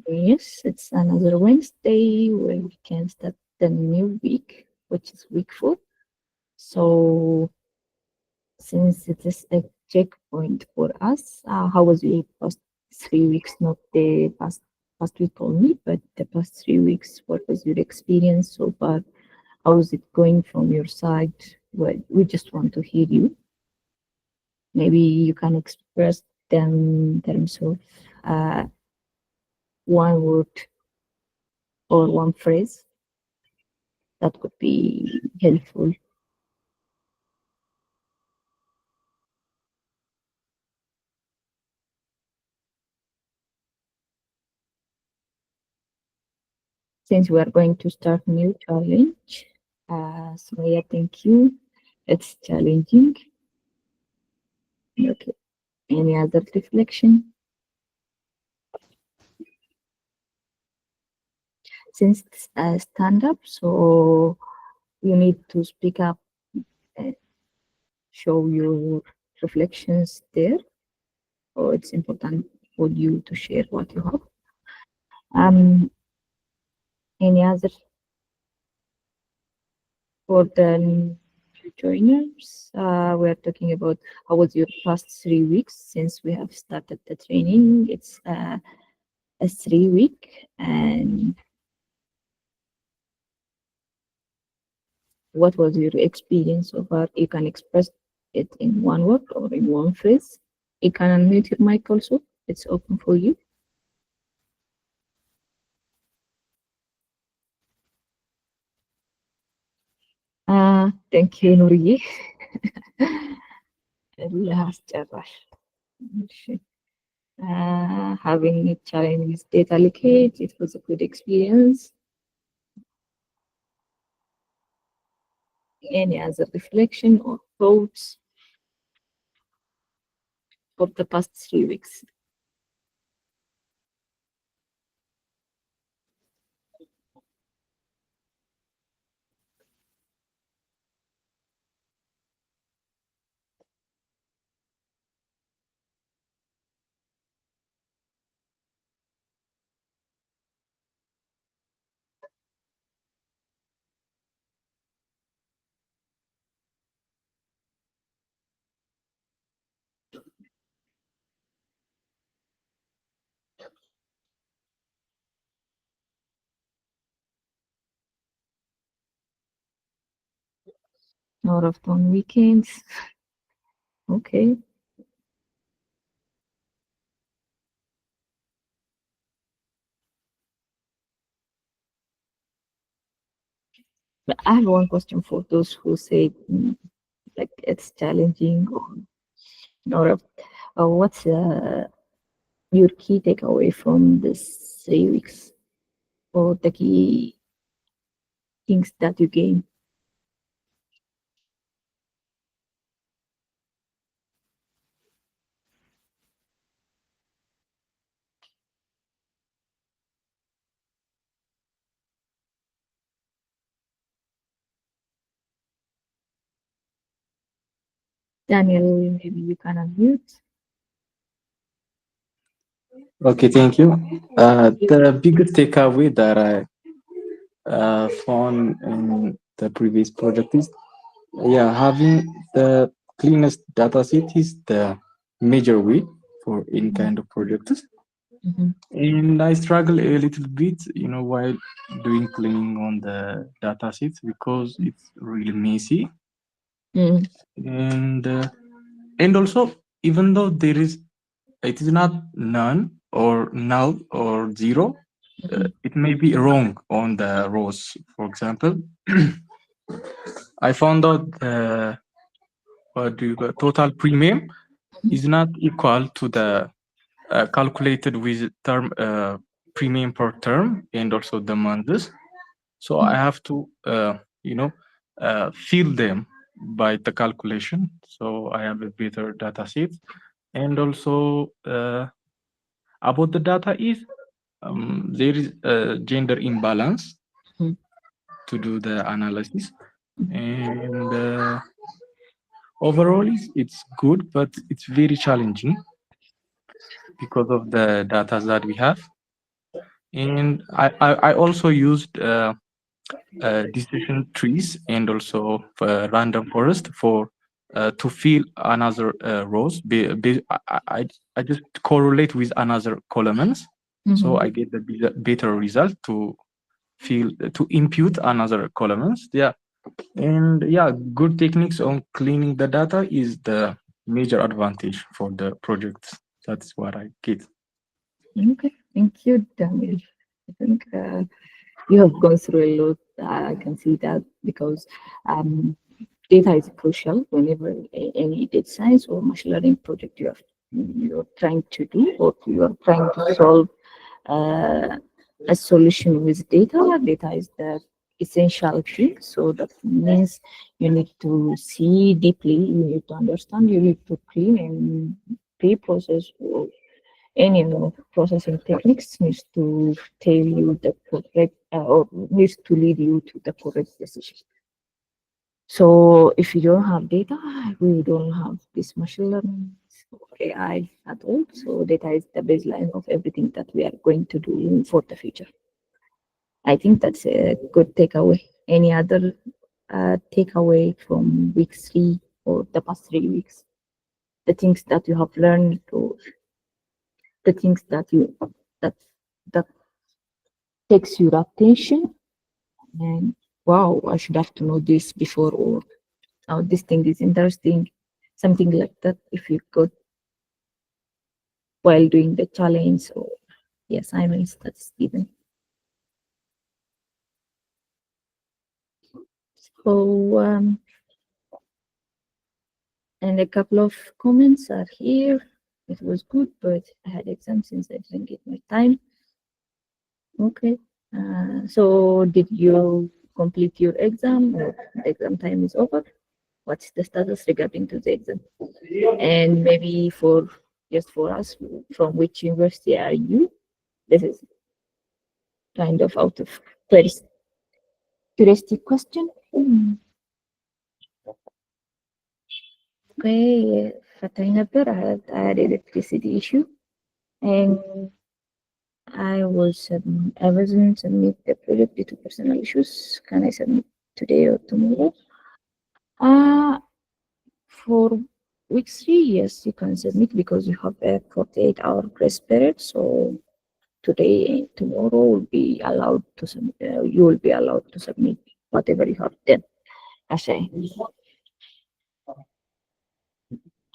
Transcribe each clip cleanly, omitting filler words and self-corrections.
Yes, it's another Wednesday where we can start the new week, which is week 4. So, since it is a checkpoint for us, how was your past 3 weeks? Not the past week only, but the past 3 weeks. What was your experience so far? How is it going from your side? Well, we just want to hear you. Maybe you can express them in terms of uh, one word or one phrase that could be helpful. Since we are going to start new challenge, so yeah, thank you. It's challenging. Okay. Any other reflection? Since it's a stand up, so you need to speak up, and show your reflections there. So it's important for you to share what you have. Um, any other for the new joiners? We're talking about how was your past 3 weeks since we have started the training. It's a 3 week, and what was your experience so far? You can express it in one word or in one phrase. You can unmute your mic also. It's open for you. Thank you, Nuriye. لها استراح. ماشي. Having a challenge with data leakage, it was a good experience. Any other reflection or thoughts for the past 3 weeks? More of on weekends. Okay. But I have one question for those who say like it's challenging or what's your key takeaway from this 3 weeks or the key things that you gain? Daniel, maybe you can unmute. Okay, thank you. The biggest takeaway that I found in the previous project is, yeah, having the cleanest data set is the major way for any kind of projects. Mm-hmm. And I struggle a little bit, while doing cleaning on the data sets because it's really messy. Mm-hmm. And also, even though it is not none or null or zero, it may be wrong on the rows. For example, I found out the what do you call total premium is not equal to the calculated with term premium per term and also the months. So I have to fill them by the calculation. So I have a better data set. And also about the data is there is a gender imbalance Mm-hmm. to do the analysis. And overall, it's good, but it's very challenging because of the data that we have. And I also used decision trees and also random forest for to fill another rows. I just correlate with another columns, so I get the better result to fill to impute another columns. Yeah, and yeah, good techniques on cleaning the data is the major advantage for the project. That's what I get. Okay, thank you, Daniel. I think you have gone through a lot. I can see that because um, data is crucial whenever any data science or machine learning project you're trying to do or you are trying to solve uh, a solution with data. Data is the essential thing. So that means you need to see deeply, you need to understand, you need to clean and pre-process or any processing techniques needs to tell you the correct or needs to lead you to the correct decision. So if you don't have data, we don't have this machine learning or AI at all. So data is the baseline of everything that we are going to do for the future. I think that's a good takeaway. Any other takeaway from week 3 or the past 3 weeks? The things that you have learned or the things that that takes your attention and wow, I should have to know this before or oh, this thing is interesting, something like that. If you got while doing the challenge or the assignments, that's given. So and a couple of comments are here. It was good, but I had exams since I didn't get my time. Okay. So did you complete your exam or the exam time is over? What's the status regarding to the exam? And maybe for just for us, from which university are you? This is kind of out of curiosity question. Okay, ፈታኝ ነበር. I had electricity issue and I wasn't submit the project due to personal issues. Can I submit today or tomorrow? Uh for week 3, yes, you can submit because you have a 48-hour grace period. So today and tomorrow will be allowed to submit. You will be allowed to submit whatever you have done. I say.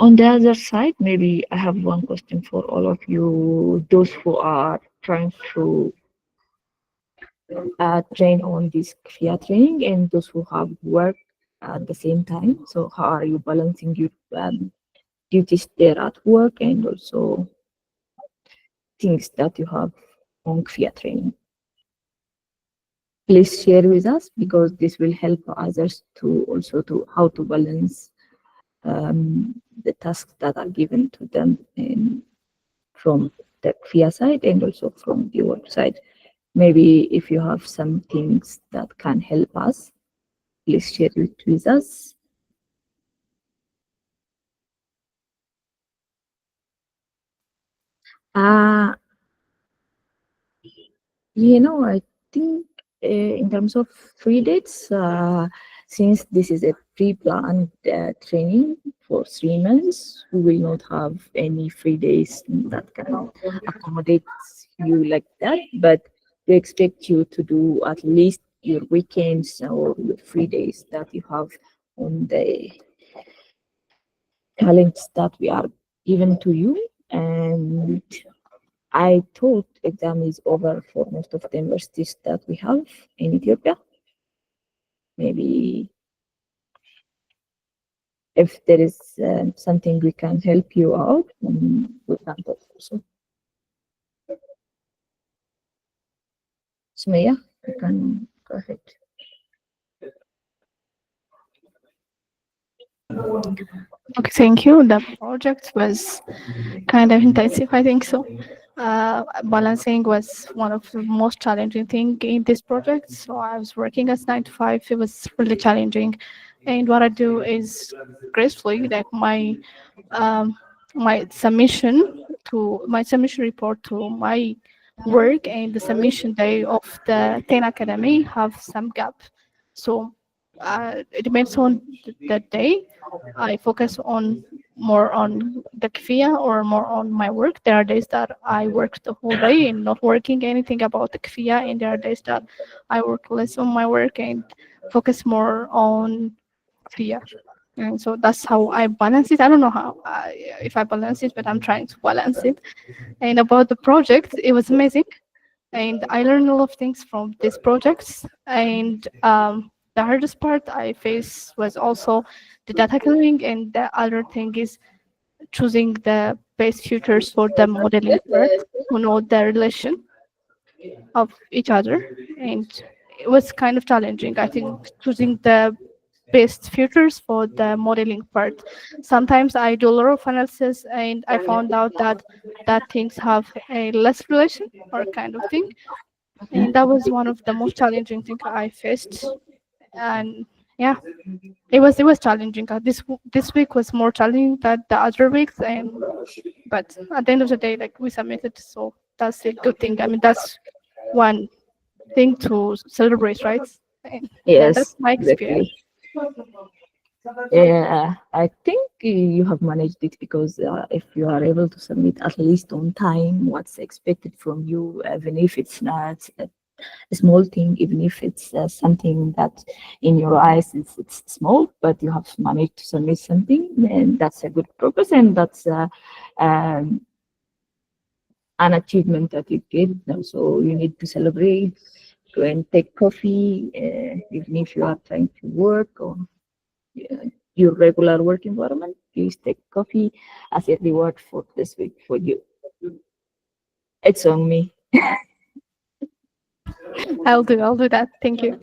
On the other side, maybe I have one question for all of you, those who are trying to train on this Kifiya training and those who have work at the same time. So how are you balancing your duties there at work and also things that you have on Kifiya training? Please share with us because this will help others to also to how to balance the tasks that are given to them and from the Kifiya side and also from the work side. Maybe if you have some things that can help us, please share it with us. Uh, I think in terms of free dates, since this is a pre-planned training for 3 months, we will not have any free days that can accommodate you like that. But we expect you to do at least your weekends or your free days that you have on the talents that we are given to you. And I thought exam is over for most of the universities that we have in Ethiopia. Maybe if there is something we can help you out, we can talk also. Sumaya, you can go ahead. Okay, thank you. The project was kind of intensive, I think so. Balancing was one of the most challenging thing in this project. So I was working as 9 to 5. It was really challenging, and what I do is gracefully, like my submission report to my work and the submission day of the 10 academy have some gap. So it depends on the day. I focus on more on the Kifiya or more on my work. There are days that I work the whole day and not working anything about the Kifiya, and there are days that I work less on my work and focus more on Kifiya. And so that's how I balance it. I don't know if I balance it, but I'm trying to balance it. And about the project, it was amazing, and I learned a lot of things from these projects. And the hardest part I faced was also the data cleaning, and the other thing is choosing the best futures for the modeling part, who know the relation of each other. And it was kind of challenging, I think, choosing the best futures for the modeling part. Sometimes I do a lot of analysis and I found out that things have a less relation or kind of thing. And that was one of the most challenging things I faced. And yeah, it was challenging. This week was more challenging than the other weeks, and but at the end of the day, like we submitted, so that's a good thing. I mean, that's one thing to celebrate, right? And yeah, that's Yes, my experience. exactly. Yeah, I think you have managed it because if you are able to submit at least on time what's expected from you, even if it's not a small thing, even if it's something that in your eyes it's small, but you have managed to submit something, then that's a good progress, and that's um, an achievement that you get. So you need to celebrate, go and take coffee, even if you are trying to work or uh, your regular work environment. Please take coffee as a reward for this week for you. It's on me. I'll do that. Thank you.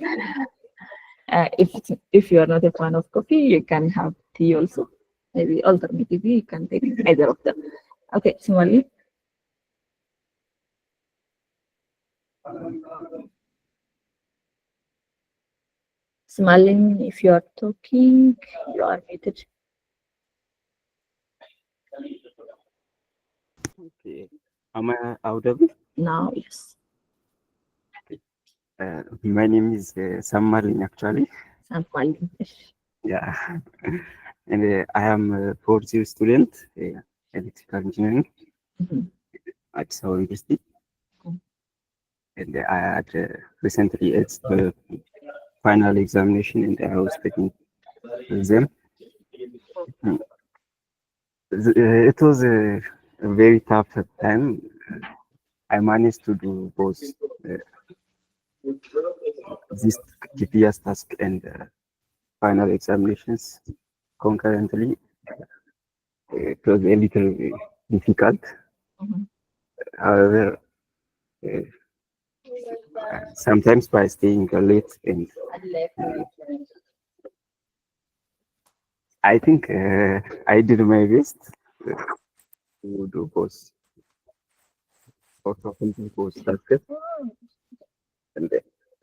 If you are not a fan of coffee, you can have tea also. Maybe alternatively, you can take either of them. Okay, Simali. Smiling, if you are talking, you are muted Okay. Am I audible? now. Yes, My name is Sam Marlin, actually. smiling. Yeah. And I am a fourth year student, electrical engineering Mhm. at Seoul University. Mm. And I had recently it's the final examination, and I was taking them. Mm. It was a very tough time. I managed to do both uh, this KPS task and final examinations concurrently. It was a little difficult. Mhm. However, uh, sometimes by staying late, and uh, I think I did my best to do both, both of them, both tasks, and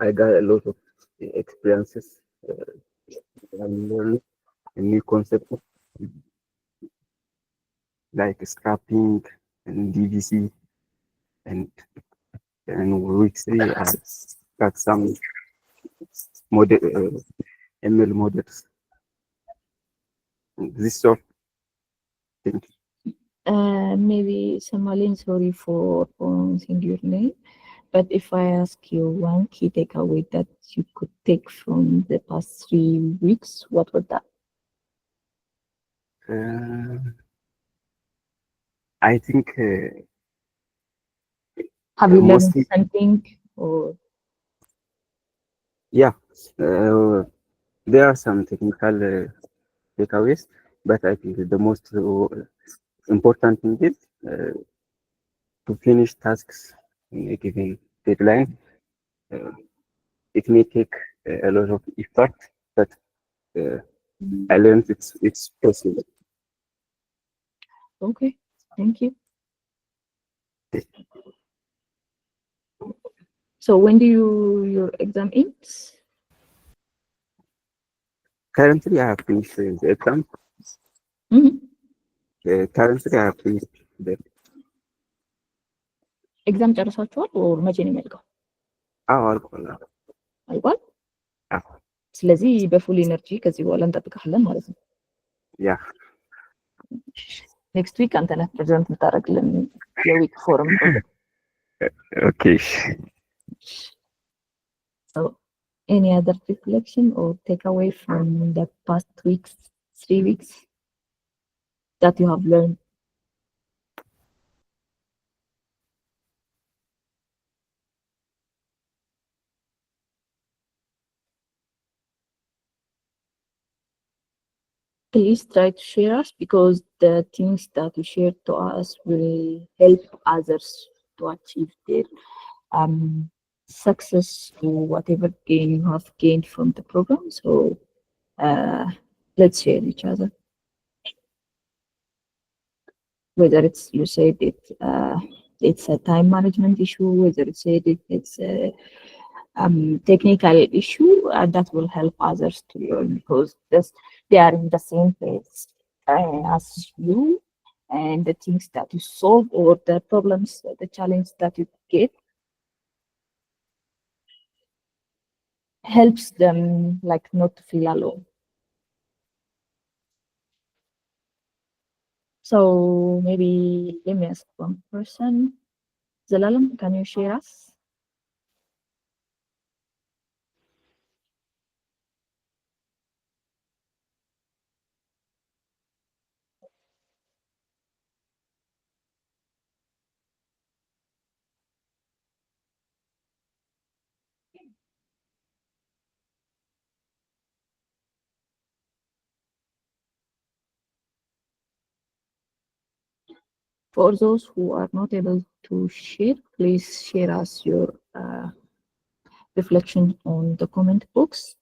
I got a lot of experiences. I'm learning a new concept like scrapping and DVC, and week 3 I got some model ML models. This sort of thing. Maybe Samalin, sorry for pronouncing your name, but if I ask you one key takeaway that you could take from the past 3 weeks, what would that? Uh, I think Have you learned mostly, something or? yeah, there are some technical takeaways, but I think the most important thing is to finish tasks in a given deadline. Uh, it may take a lot of effort, but uh, I learned it's possible. Okay, thank you. So when do your exam ends? Currently, I have finished the exam. Mhm. Currently, I have finished the ኤግዛም ጨርሳችኋል? ኦር መቼ ነው የሚያልቀው? አዎ አልቋል። አልቋል። አዎ ስለዚህ በፉል ኢነርጂ ከዚህ በኋላ እንጠብቃለን ማለት ነው። ያ ኔክስት ዊክ አንተ ነህ ፕሬዘንት የምታደርግልን የዊክ ፎረም ፕሮጀክት። ኦኬ። So any other reflection or takeaway from the past weeks, 3 weeks that you have learned? Please try to share us, because the things that you share to us will help others to achieve their success or whatever gain you have gained from the program. So let's share each other. Whether it's you said it's a time management issue, whether you said it's a technical issue, that will help others to learn, because they are in the same place as you, and the things that you solve or the problems, the challenge that you get helps them like not to feel alone. So maybe let me ask one person. Zalalam, can you share us? For those who are not able to share, please share us your reflection on the comment box.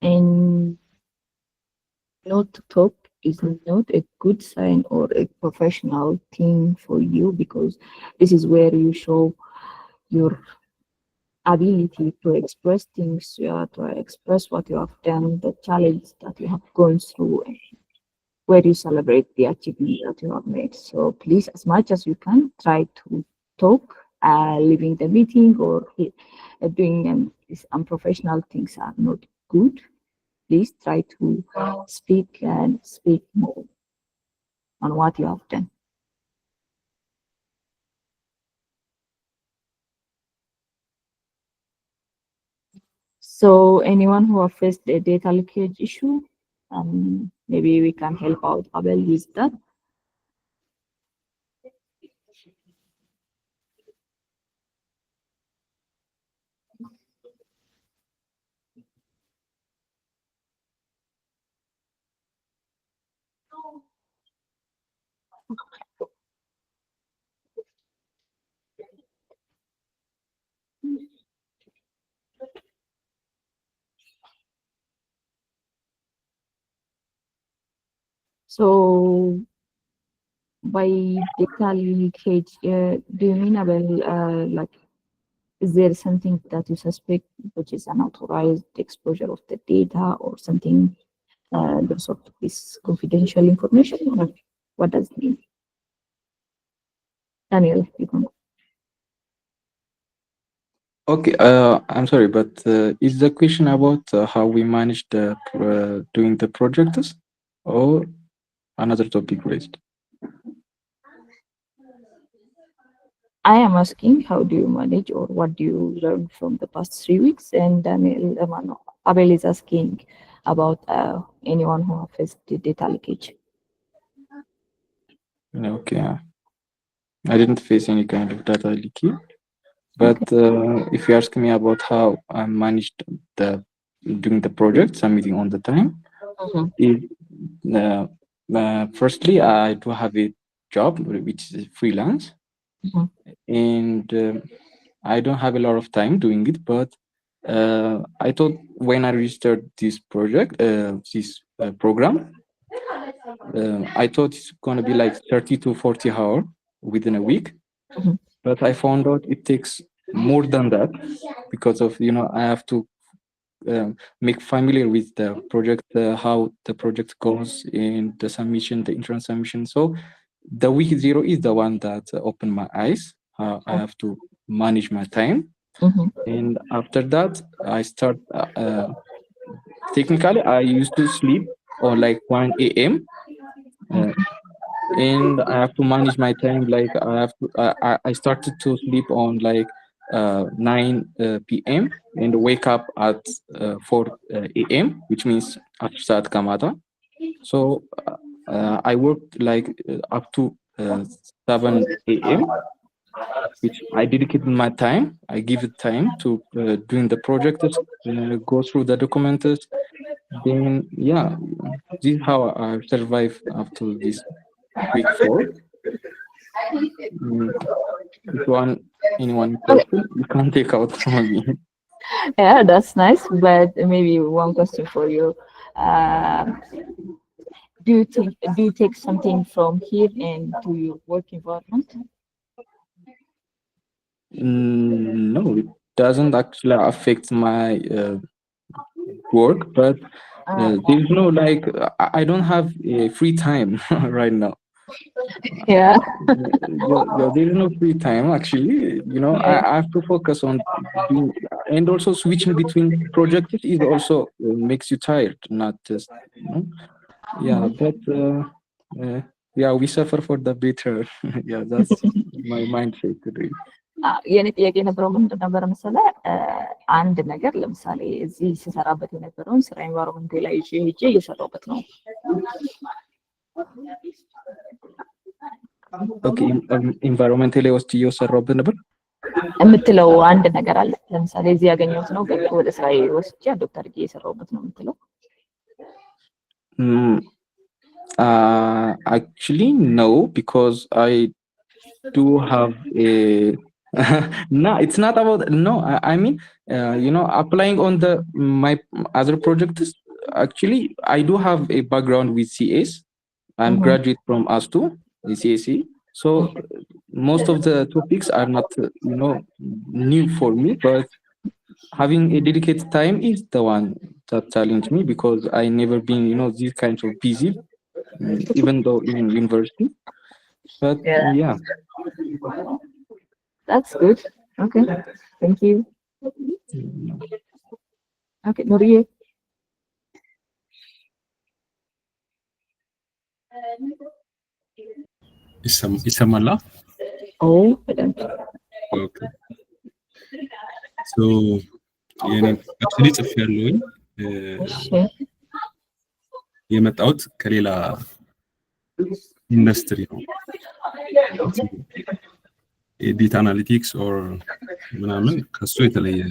And not to talk is not a good sign or a professional thing for you, because this is where you show your ability to express things, to express what you have done, the challenge that you have gone through, where you celebrate the achievement that you have made. So please, as much as you can, try to talk. Leaving the meeting or doing these unprofessional things are not good. Please try to speak and speak more on what you have done. So anyone who have faced a data leakage issue, maybe we can help out Abel with that. So by data leakage, do you mean, Abel, like, is there something that you suspect which is unauthorized exposure of the data, or something, the sort of this confidential information, or what does it mean? Daniel, you can. Okay, I'm sorry, but is the question about how we manage the doing the projects, or another topic raised? I am asking, how do you manage, or what do you learn from the past 3 weeks? And Daniel, Abel is asking about anyone who has faced the data leakage. Okay, I didn't face any kind of data leaking, but if you ask me about how I managed the doing the project, submitting on the time, firstly, I do have a job which is freelance, and I don't have a lot of time doing it. But I thought when I registered this project, this program, I thought it's gonna be like 30 to 40 hours within a week, but I found out it takes more than that, because of I have to make familiar with the project, how the project goes in the submission, the entrance submission. So the week 0 is the one that opened my eyes. I have to manage my time, and after that I start. Technically, I used to sleep on like 1 a.m. And I have to manage my time. Like I started to sleep on like 9 p.m. and wake up at 4 a.m., which means after saat kamata. So I worked like up to 7 a.m., which I dedicated my time. I give it time to doing the projects, go through the documents. Then yeah, this is how I survive up to this week 4. If anyone question, you can take out from me. Yeah, that's nice. But maybe one question for you. Do you take something from here into your work environment? No, it doesn't actually affect my work, but there's no like I don't have free time right now. Yeah. There is no free time actually. You know, I have to focus on doing, and also switching between projects is also makes you tired, not just you know. Yeah, but yeah, we suffer for the better. Yeah, that's my mindset today. የኔ ጥያቄ የነበረው ምንድን ነበረ መሰለህ? አንድ ነገር ለምሳሌ እዚህ ስሰራበት የነበረውን ስራ ኤንቫይሮንመንት ላይ ይዤ ሄጄ እየሰራሁበት ነው። ኦኬ፣ ኢንቫይሮንመንት ላይ ውስጥ እየሰራሁበት ነበር የምትለው አንድ ነገር አለ? ለምሳሌ እዚህ ያገኘሁት ነው ግን ወደ ስራዬ ወስጄ አዶፕት አድርጌ እየሰራሁበት ነው የምትለው? Actually, no, because I do have a no, it's not about no. I mean, you know, applying on my other projects. Actually, I do have a background with CS. I'm graduate from us2, CSE. So most of the topics are not, you know, new for me. But having a dedicated time is the one that challenged me because I never been, you know, these kinds of busy, even though in university. But yeah. That's good. Okay. Thank you. Okay, Nuriye. ይሰማላ? በደንብ። ኦኬ ሶ የኔ አክቹሊ ጽፌያለሁኝ። የመጣሁት ከሌላ ኢንዱስትሪ ነው። ኤዲት አናሊቲክስ ኦር ምናምን ከሱ የተለየ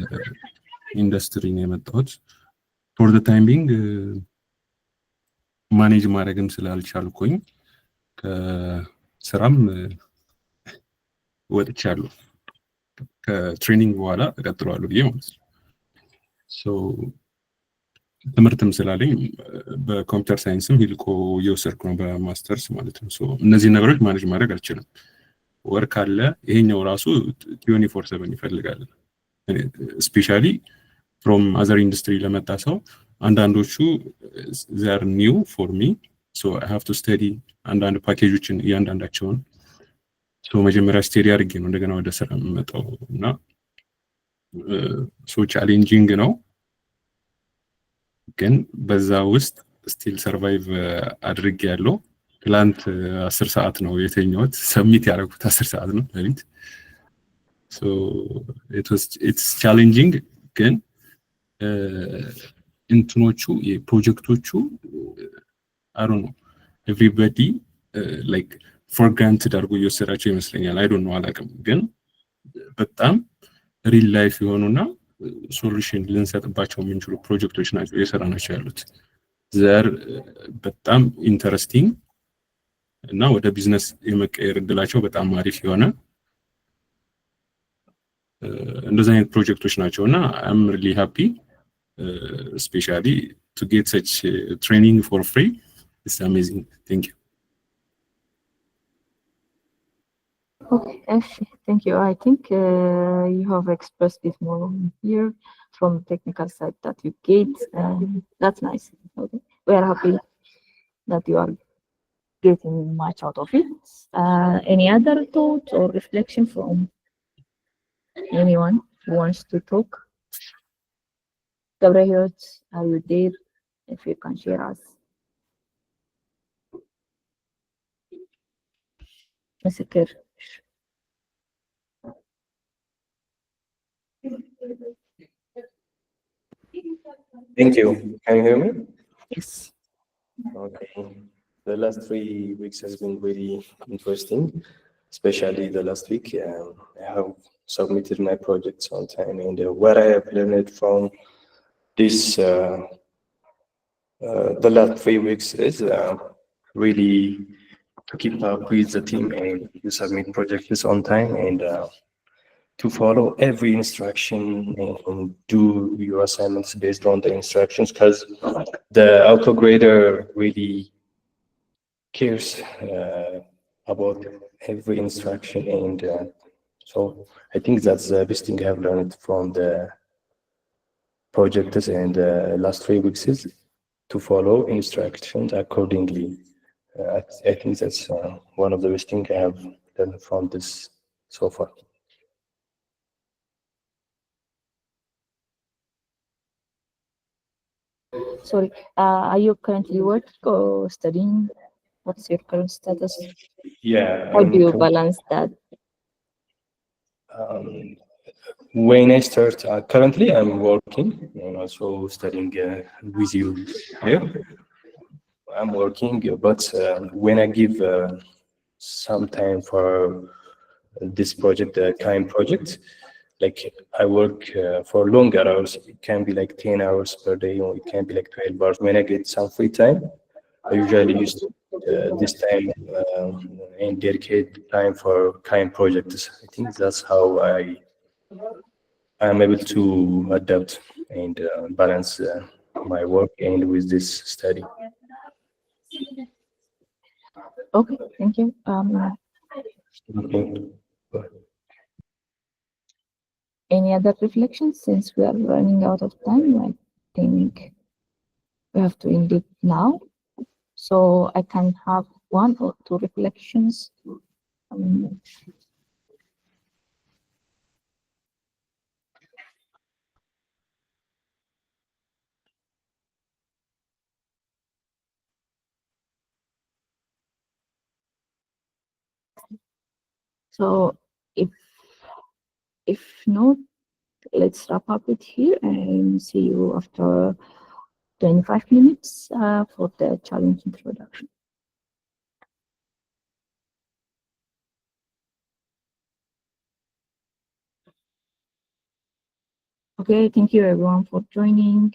ኢንዱስትሪ ነው የመጣሁት። ፎር ዘ ታይም ቢንግ ማኔጅ ማድረግም ስላልቻልኩኝ ከስራም ወጥቻለሁ። ከትሬኒንግ በኋላ እቀጥላለሁ ብዬ ማለት ነው። ሶ ትምህርትም ስላለኝ በኮምፒውተር ሳይንስም ሂልኮ እየወሰድኩ ነው በማስተርስ ማለት ነው። ሶ እነዚህ ነገሮች ማኔጅ ማድረግ አልችልም። ወርክ አለ ይሄኛው ራሱ 24/7 ይፈልጋል። ስፔሻሊ ፍሮም አዘር ኢንዱስትሪ ለመጣ ሰው አንዳንዶቹ they are new for me, so I have to study አንዳንድ ፓኬጆችን እያንዳንዳቸውን ሶ መጀመሪያ ስቴዲ አድርጌ ነው እንደገና ወደ ስራ የምመጣው እና ሶ ቻሌንጂንግ ነው። ግን በዛ ውስጥ ስቲል ሰርቫይቭ አድርጌ ያለው። ትላንት 10 ሰዓት ነው የተኛሁት። ሰብሚት ያደረኩት 10 ሰዓት ነው ለሊት። ሶ it's challenging ግን እንትኖቹ የፕሮጀክቶቹ I don't know everybody like for granted አድርጎ እየወሰዳቸው ይመስለኛል። I don't know አላውቅም። ግን በጣም ሪል ላይፍ የሆኑና ሶሉሽን ልንሰጥባቸው የምንችሉ ፕሮጀክቶች ናቸው የሰራናቸው ያሉት። ዘር በጣም ኢንተረስቲንግ እና ወደ ቢዝነስ የመቀየር እድላቸው በጣም አሪፍ የሆነ እንደዚህ አይነት ፕሮጀክቶች ናቸውና I'm really happy especially to get such training for free. It's amazing. Thank you. Okay, thank you. I think you have expressed it more here from the technical side that you get. That's nice. Okay. We are happy that you are getting much out of it. Any other thoughts or reflection from anyone who wants to talk? Gabriel, are you there? If you can share us. مسكر. Thank you. Can you hear me? Yes. Okay. The last 3 weeks has been really interesting, especially the last week. I have submitted my projects on time, and what I have learned from this the last 3 weeks is really to keep up with the team and to submit projects on time and to follow every instruction and do your assignments based on the instructions, because the auto grader really cares about every instruction, and so I think that's the best thing I've learned from the projects and the last 3 weeks is to follow instructions accordingly. I think that's one of the best things I have learned from this so far. Sorry. Are you currently working or studying? What's your current status? Yeah. How do you balance that? When I start, currently I'm working and also studying with you here. I'm working, but when I give some time for this project, the kind project, like I work for longer hours. It can be like 10 hours per day, or it can be like 12 hours. When I get some free time, I usually use this time and dedicate time for kind projects. I think that's how I am able to adapt and balance my work and with this study. Okay, thank you. Okay. Any other reflections? Since we are running out of time, I think we have to end it now. So I can have 1 or 2 reflections. So if not, let's wrap up it here and see you after 25 minutes for the challenge introduction. Okay, thank you everyone for joining.